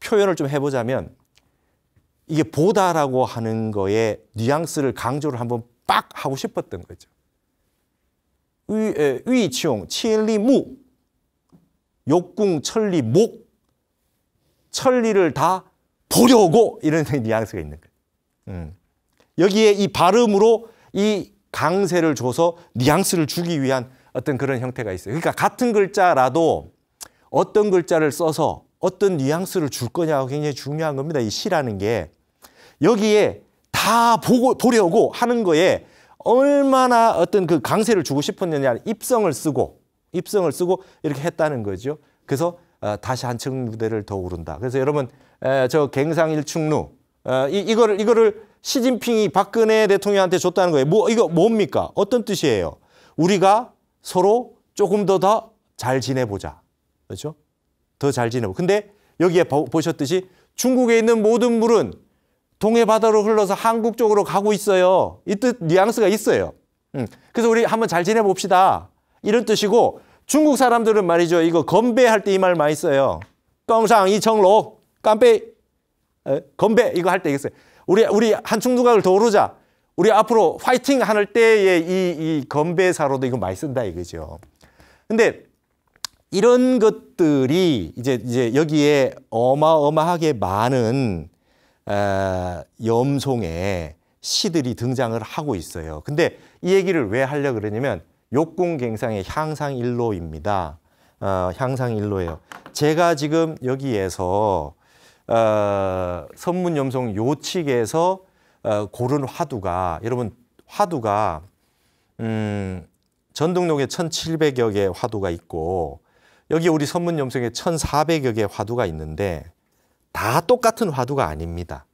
표현을 좀 해보자면 이게 보다라고 하는 거에 뉘앙스를 강조를 한번 빡 하고 싶었던 거죠. 위치용 치엔리무 욕궁 천리 목 천리를 다 보려고 이런 뉘앙스가 있는 거예요. 여기에 이 발음으로 이 강세를 줘서 뉘앙스를 주기 위한 어떤 그런 형태가 있어요. 그러니까 같은 글자라도 어떤 글자를 써서 어떤 뉘앙스를 줄 거냐가 굉장히 중요한 겁니다. 이 시라는 게 여기에 다 보려고 하는 거에 얼마나 어떤 그 강세를 주고 싶었느냐 입성을 쓰고 이렇게 했다는 거죠. 그래서 다시 한층 무대를 더 오른다. 그래서 여러분 저 갱상일충루 이거를 시진핑이 박근혜 대통령한테 줬다는 거예요. 이거 뭡니까? 어떤 뜻이에요? 우리가 서로 조금 더 잘 지내보자. 그렇죠? 더 잘 지내보자. 근데 여기에 보셨듯이 중국에 있는 모든 물은 동해 바다로 흘러서 한국 쪽으로 가고 있어요. 이 뜻 뉘앙스가 있어요. 그래서 우리 한번 잘 지내봅시다. 이런 뜻이고 중국 사람들은 말이죠. 이거 건배할 때 이 말 많이 써요. 껑상 이청로 깜빼 건배 이거 할 때 있어요. 우리 한충두각을 더 오르자. 우리 앞으로 화이팅 할 때의 이 건배사로도 이거 많이 쓴다 이거죠. 근데 이런 것들이 이제 여기에 어마어마하게 많은 염송의 시들이 등장을 하고 있어요. 근데 이 얘기를 왜 하려고 그러냐면 욕궁갱상의 향상일로입니다. 향상일로예요. 제가 지금 여기에서 선문염송 요칙에서 고른 화두가 여러분 화두가 전등록에 1700여 개의 화두가 있고 여기 우리 선문염송에 1400여 개의 화두가 있는데 다 똑같은 화두가 아닙니다.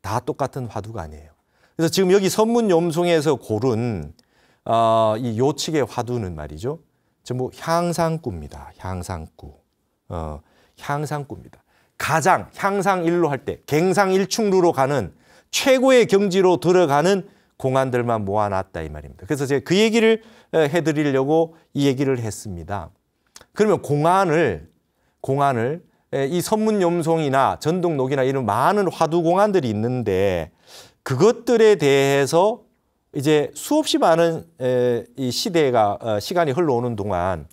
다 똑같은 화두가 아니에요. 그래서 지금 여기 선문염송에서 고른 이 요칙의 화두는 말이죠. 전부 향상구입니다. 향상구. 향상구입니다. 가장 향상일로 할 때 갱상일충루로 가는 최고의 경지로 들어가는 공안들만 모아놨다 이 말입니다. 그래서 제가 그 얘기를 해드리려고 이 얘기를 했습니다. 그러면 공안을 이 선문염송이나 전등록이나 이런 많은 화두 공안들이 있는데 그것들에 대해서 이제 수없이 많은 이 시간이 흘러오는 동안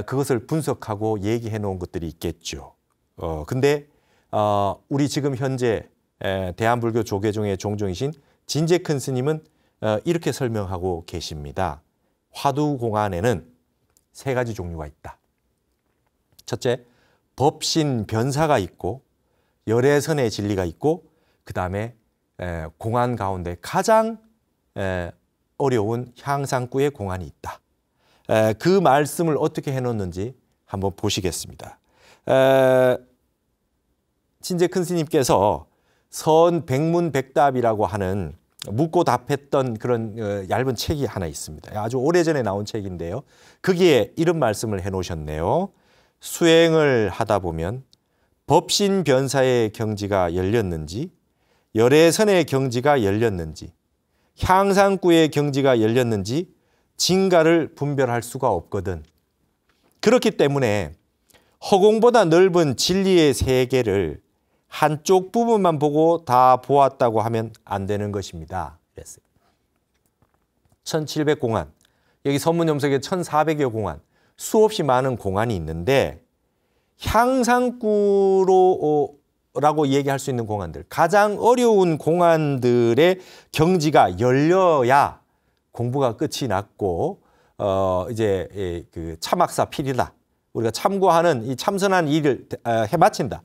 그것을 분석하고 얘기해 놓은 것들이 있겠죠. 근데 우리 지금 현재 대한불교 조계종의 종종이신 진재큰 스님은 이렇게 설명하고 계십니다. 화두 공안에는 세 가지 종류가 있다. 첫째, 법신 변사가 있고 열애선의 진리가 있고 그 다음에 공안 가운데 가장 어려운 향상구의 공안이 있다. 그 말씀을 어떻게 해놓는지 한번 보시겠습니다. 진제 큰 스님께서 선백문백답이라고 하는 묻고 답했던 그런 얇은 책이 하나 있습니다. 아주 오래전에 나온 책인데요. 거기에 이런 말씀을 해놓으셨네요. 수행을 하다 보면 법신변사의 경지가 열렸는지, 열애선의 경지가 열렸는지, 향상구의 경지가 열렸는지 진가를 분별할 수가 없거든. 그렇기 때문에 허공보다 넓은 진리의 세계를 한쪽 부분만 보고 다 보았다고 하면 안 되는 것입니다. 그랬어요. 1700공안, 여기 선문염석에 1400여 공안, 수없이 많은 공안이 있는데 향상구라고 얘기할 수 있는 공안들, 가장 어려운 공안들의 경지가 열려야 공부가 끝이 났고 이제 그 참학사 필이다. 우리가 참고하는 이 참선한 일을 해마친다.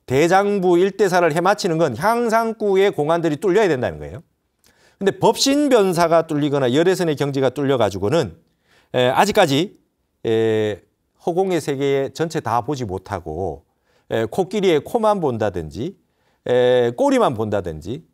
대장부 일대사를 해마치는 건 향상구의 공안들이 뚫려야 된다는 거예요. 근데 법신변사가 뚫리거나 열애선의 경지가 뚫려가지고는 아직까지 허공의 세계에 전체 다 보지 못하고 코끼리의 코만 본다든지 꼬리만 본다든지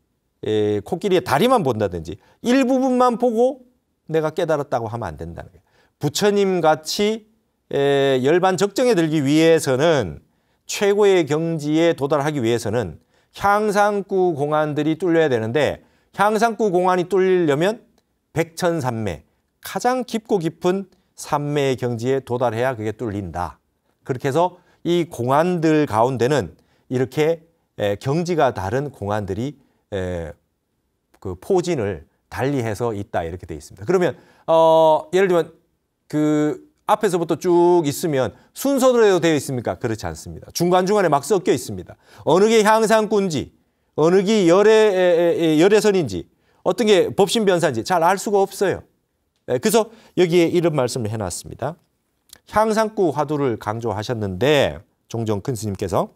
코끼리의 다리만 본다든지 일부분만 보고 내가 깨달았다고 하면 안 된다는 거예요. 부처님 같이 열반 적정에 들기 위해서는 최고의 경지에 도달하기 위해서는 향상구 공안들이 뚫려야 되는데 향상구 공안이 뚫리려면 백천삼매, 가장 깊고 깊은 삼매의 경지에 도달해야 그게 뚫린다. 그렇게 해서 이 공안들 가운데는 이렇게 경지가 다른 공안들이 그 포진을 달리해서 있다 이렇게 돼 있습니다. 그러면 예를 들면 그 앞에서부터 쭉 있으면 순서대로 되어 있습니까? 그렇지 않습니다. 중간중간에 막 섞여 있습니다. 어느 게 향상구인지, 어느 게 열애선인지, 어떤 게 법신변사인지 잘 알 수가 없어요. 그래서 여기에 이런 말씀을 해놨습니다. 향상구 화두를 강조하셨는데 종종 큰 스님께서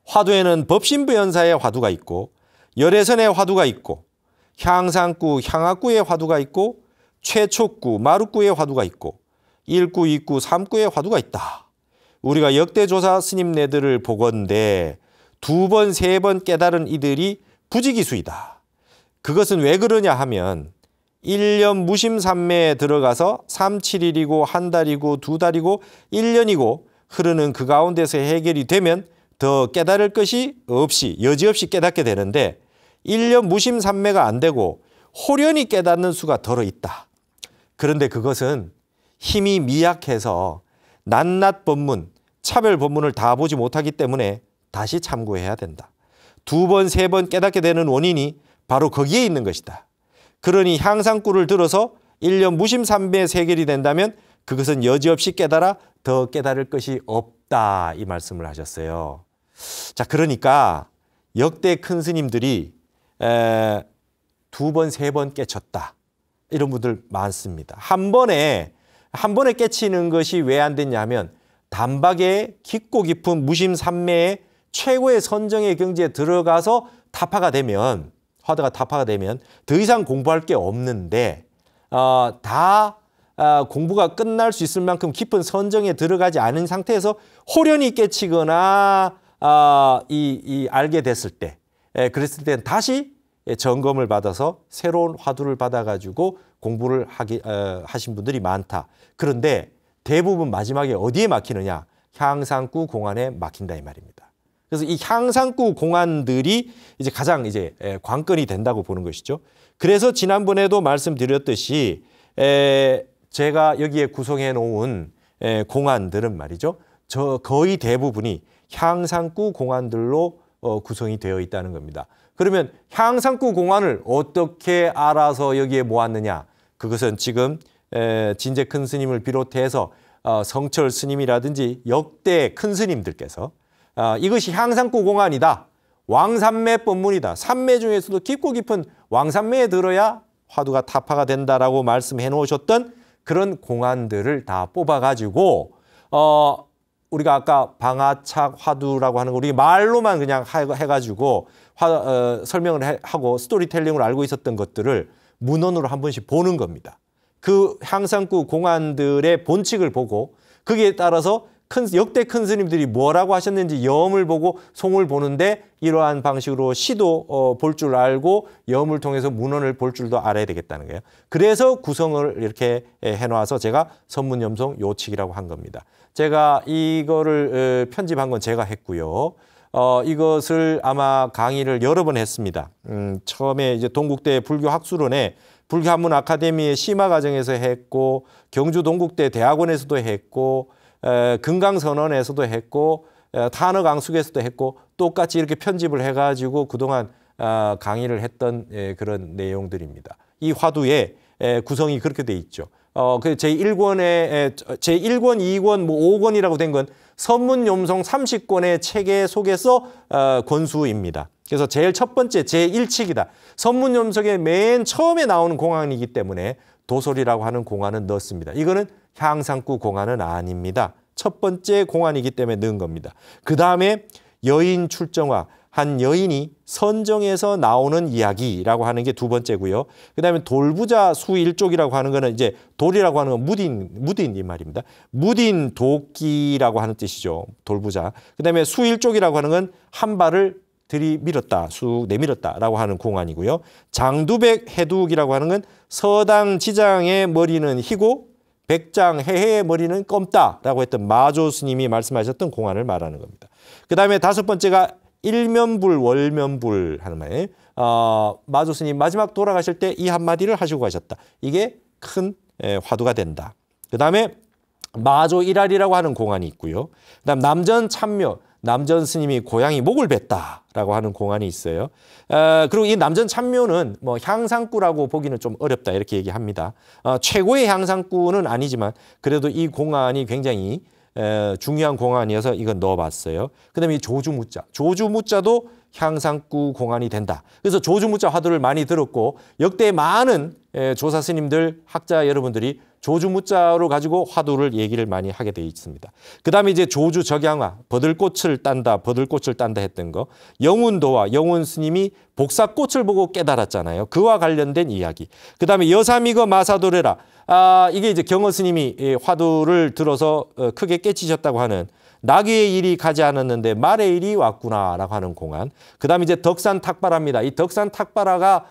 화두에는 법신변사의 화두가 있고 열애선의 화두가 있고 향상구, 향악구의 화두가 있고 최촉구, 마루구의 화두가 있고 1구, 2구, 3구의 화두가 있다. 우리가 역대조사 스님네들을 보건대 2번, 3번 깨달은 이들이 부지기수이다. 그것은 왜 그러냐 하면 1년 무심삼매에 들어가서 3, 7일이고 한 달이고 두 달이고 1년이고 흐르는 그 가운데서 해결이 되면 더 깨달을 것이 없이 여지없이 깨닫게 되는데 1년 무심삼매가 안 되고 호련히 깨닫는 수가 덜어 있다. 그런데 그것은 힘이 미약해서 낱낱 법문, 차별 법문을 다 보지 못하기 때문에 다시 참고해야 된다. 2번, 3번 깨닫게 되는 원인이 바로 거기에 있는 것이다. 그러니 향상구를 들어서 1년 무심삼매 해결이 된다면 그것은 여지없이 깨달아 더 깨달을 것이 없다. 이 말씀을 하셨어요. 자, 그러니까 역대 큰 스님들이 2번, 3번 깨쳤다. 이런 분들 많습니다. 한 번에 깨치는 것이 왜 안 됐냐면 단박에 깊고 깊은 무심삼매의 최고의 선정의 경지에 들어가서 타파가 되면 화두가 타파가 되면 더 이상 공부할 게 없는데 공부가 끝날 수 있을 만큼 깊은 선정에 들어가지 않은 상태에서 호련히 깨치거나 알게 됐을 때 그랬을 때는 다시 점검을 받아서 새로운 화두를 받아가지고 공부를 하신 분들이 많다. 그런데 대부분 마지막에 어디에 막히느냐? 향상구 공안에 막힌다 이 말입니다. 그래서 이 향상구 공안들이 이제 가장 관건이 된다고 보는 것이죠. 그래서 지난번에도 말씀드렸듯이 제가 여기에 구성해 놓은 공안들은 말이죠. 거의 대부분이 향상구 공안들로 구성이 되어 있다는 겁니다. 그러면 향상구 공안을 어떻게 알아서 여기에 모았느냐? 그것은 지금 진제 큰 스님을 비롯해서 성철 스님이라든지 역대 큰 스님들께서 이것이 향상구 공안이다. 왕삼매 법문이다. 삼매 중에서도 깊고 깊은 왕삼매에 들어야 화두가 타파가 된다라고 말씀해 놓으셨던 그런 공안들을 다 뽑아가지고 우리가 아까 방아착 화두라고 하는 거 우리 말로만 그냥 해가지고 설명을 하고 스토리텔링을 알고 있었던 것들을 문헌으로 한 번씩 보는 겁니다. 그 향상구 공안들의 본칙을 보고 거기에 따라서 역대 큰 스님들이 뭐라고 하셨는지 염을 보고 송을 보는데 이러한 방식으로 시도 볼 줄 알고 염을 통해서 문헌을 볼 줄도 알아야 되겠다는 거예요. 그래서 구성을 이렇게 해놔서 제가 선문염송 요칙이라고 한 겁니다. 제가 이거를 편집한 건 제가 했고요. 이것을 아마 강의를 여러 번 했습니다. 처음에 이제 동국대 불교학술원에 불교한문 아카데미의 심화과정에서 했고 경주 동국대 대학원에서도 했고 금강선언에서도 했고 탄어강숙에서도 했고 똑같이 이렇게 편집을 해가지고 그동안 강의를 했던 그런 내용들입니다. 이 화두에 구성이 그렇게 돼 있죠. 그 제1권에 제1권, 2권, 뭐 5권이라고 된 건 선문염송 30권의 체계 속에서 권수입니다. 그래서 제일 첫 번째 제1칙이다. 선문염송의 맨 처음에 나오는 공안이기 때문에 도솔이라고 하는 공안은 넣습니다. 이거는 향상구 공안은 아닙니다. 첫 번째 공안이기 때문에 넣은 겁니다. 그 다음에 여인 출정화, 한 여인이 선정해서 나오는 이야기라고 하는 게 두 번째고요. 그 다음에 돌부자 수일족이라고 하는 거는 이제 돌이라고 하는 건 무딘 이 말입니다. 무딘 도끼라고 하는 뜻이죠. 돌부자. 그 다음에 수일족이라고 하는 건 한 발을 들이밀었다, 쑥 내밀었다라고 하는 공안이고요. 장두백 해두기라고 하는 건 서당 지장의 머리는 희고 백장 해해의 머리는 검다라고 했던 마조 스님이 말씀하셨던 공안을 말하는 겁니다. 그 다음에 다섯 번째가 일면불, 월면불 하는 말이에요. 마조 스님 마지막 돌아가실 때 이 한마디를 하시고 가셨다. 이게 큰 화두가 된다. 그 다음에 마조 일할이라고 하는 공안이 있고요. 그 다음 남전 참묘, 남전 스님이 고양이 목을 뱉다라고 하는 공안이 있어요. 그리고 이 남전 참묘는 뭐 향상구라고 보기는 좀 어렵다 이렇게 얘기합니다. 최고의 향상구는 아니지만 그래도 이 공안이 굉장히 중요한 공안이어서 이건 넣어봤어요. 그다음에 이 조주무자, 조주무자도 향상구 공안이 된다. 그래서 조주무자 화두를 많이 들었고 역대 많은 조사 스님들, 학자 여러분들이 조주무자로 가지고 화두를 얘기를 많이 하게 돼 있습니다. 그 다음에 이제 조주적양화, 버들꽃을 딴다, 버들꽃을 딴다 했던 거. 영운도와 영운 스님이 복사꽃을 보고 깨달았잖아요. 그와 관련된 이야기. 그 다음에 여삼이거 마사도래라. 이게 이제 경어 스님이 화두를 들어서 크게 깨치셨다고 하는 나귀의 일이 가지 않았는데 말의 일이 왔구나라고 하는 공안. 그 다음에 이제 덕산 탁발화입니다. 이 덕산 탁발화가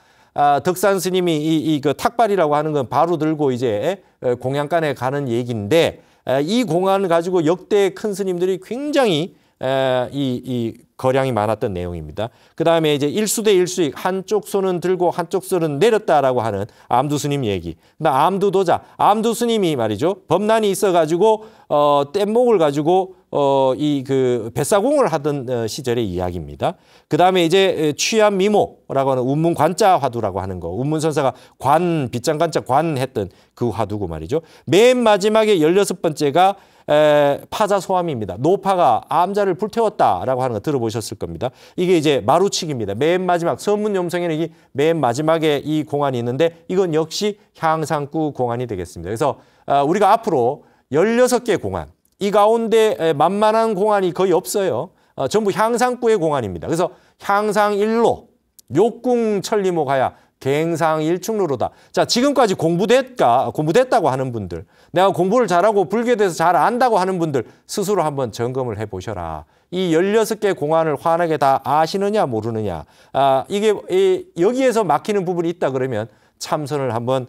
덕산 스님이 그 탁발이라고 하는 건 바로 들고 이제 공양간에 가는 얘기인데 이 공안을 가지고 역대 큰 스님들이 굉장히 이 거량이 많았던 내용입니다. 그 다음에 이제 일수대 일수익, 한쪽 손은 들고 한쪽 손은 내렸다라고 하는 암두 스님 얘기. 그다음 암두 도자, 암두 스님이 말이죠. 범난이 있어가지고 뗏목을 가지고 이 그 뱃사공을 하던 시절의 이야기입니다. 그 다음에 이제 취암 미모라고 하는 운문관자 화두라고 하는 거. 운문선사가 관, 빗장관자 관 했던 그 화두고 말이죠. 맨 마지막에 16번째가 파자소암입니다. 노파가 암자를 불태웠다라고 하는 거 들어보셨을 겁니다. 이게 이제 마루칙입니다. 맨 마지막 선문염송에는 이게 맨 마지막에 이 공안이 있는데 이건 역시 향상구 공안이 되겠습니다. 그래서 우리가 앞으로 16개 공안, 이 가운데 만만한 공안이 거의 없어요. 전부 향상구의 공안입니다. 그래서 향상일로, 욕궁천리모가야 갱상일충로로다. 자, 지금까지 공부됐다고 하는 분들, 내가 공부를 잘하고 불교에 대해서 잘 안다고 하는 분들 스스로 한번 점검을 해보셔라. 이 16개 공안을 환하게 다 아시느냐 모르느냐. 이게 여기에서 막히는 부분이 있다 그러면 참선을 한번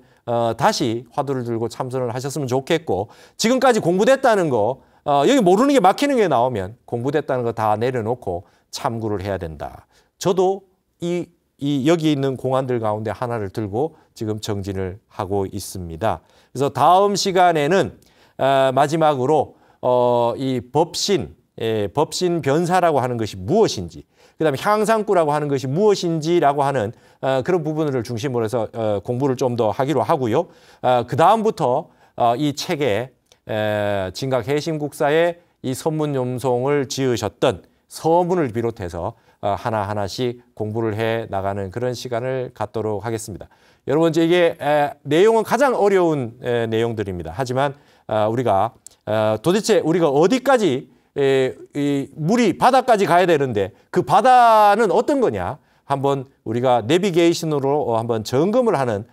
다시 화두를 들고 참선을 하셨으면 좋겠고, 지금까지 공부됐다는 거 여기 모르는 게 막히는 게 나오면 공부됐다는 거 다 내려놓고 참고를 해야 된다. 저도 여기 있는 공안들 가운데 하나를 들고 지금 정진을 하고 있습니다. 그래서 다음 시간에는 마지막으로 이 법신 변사라고 하는 것이 무엇인지, 그다음에 향상구라고 하는 것이 무엇인지라고 하는 그런 부분을 중심으로 해서 공부를 좀 더 하기로 하고요. 그 다음부터 이 책에 진각해심국사의 이 선문염송을 지으셨던 서문을 비롯해서 하나하나씩 공부를 해 나가는 그런 시간을 갖도록 하겠습니다. 여러분, 이게 내용은 가장 어려운 내용들입니다. 하지만 우리가 도대체 우리가 어디까지 이 물이 바다까지 가야 되는데 그 바다는 어떤 거냐? 한번 우리가 내비게이션으로 한번 점검을 하는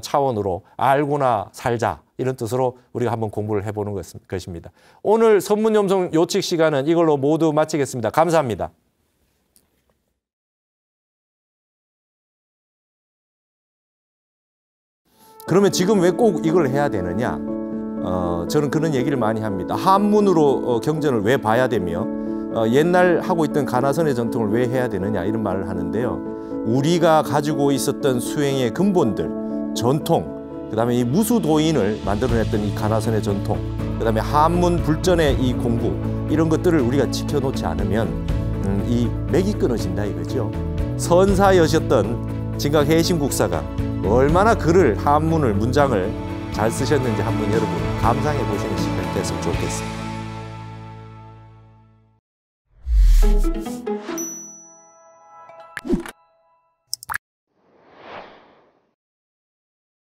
차원으로 알고나 살자 이런 뜻으로 우리가 한번 공부를 해보는 것입니다. 오늘 선문염송 요칙 시간은 이걸로 모두 마치겠습니다. 감사합니다. 그러면 지금 왜 꼭 이걸 해야 되느냐? 저는 그런 얘기를 많이 합니다. 한문으로 경전을 왜 봐야 되며 옛날 하고 있던 가나선의 전통을 왜 해야 되느냐 이런 말을 하는데요. 우리가 가지고 있었던 수행의 근본들, 전통, 그다음에 이 무수도인을 만들어냈던 이 가나선의 전통, 그다음에 한문 불전의 이 공부 이런 것들을 우리가 지켜놓지 않으면 이 맥이 끊어진다 이거죠. 선사여셨던 진각해심국사가 얼마나 글을 한문을 문장을 잘 쓰셨는지 한번 여러분 감상해 보시는 시간이 됐으면 좋겠습니다.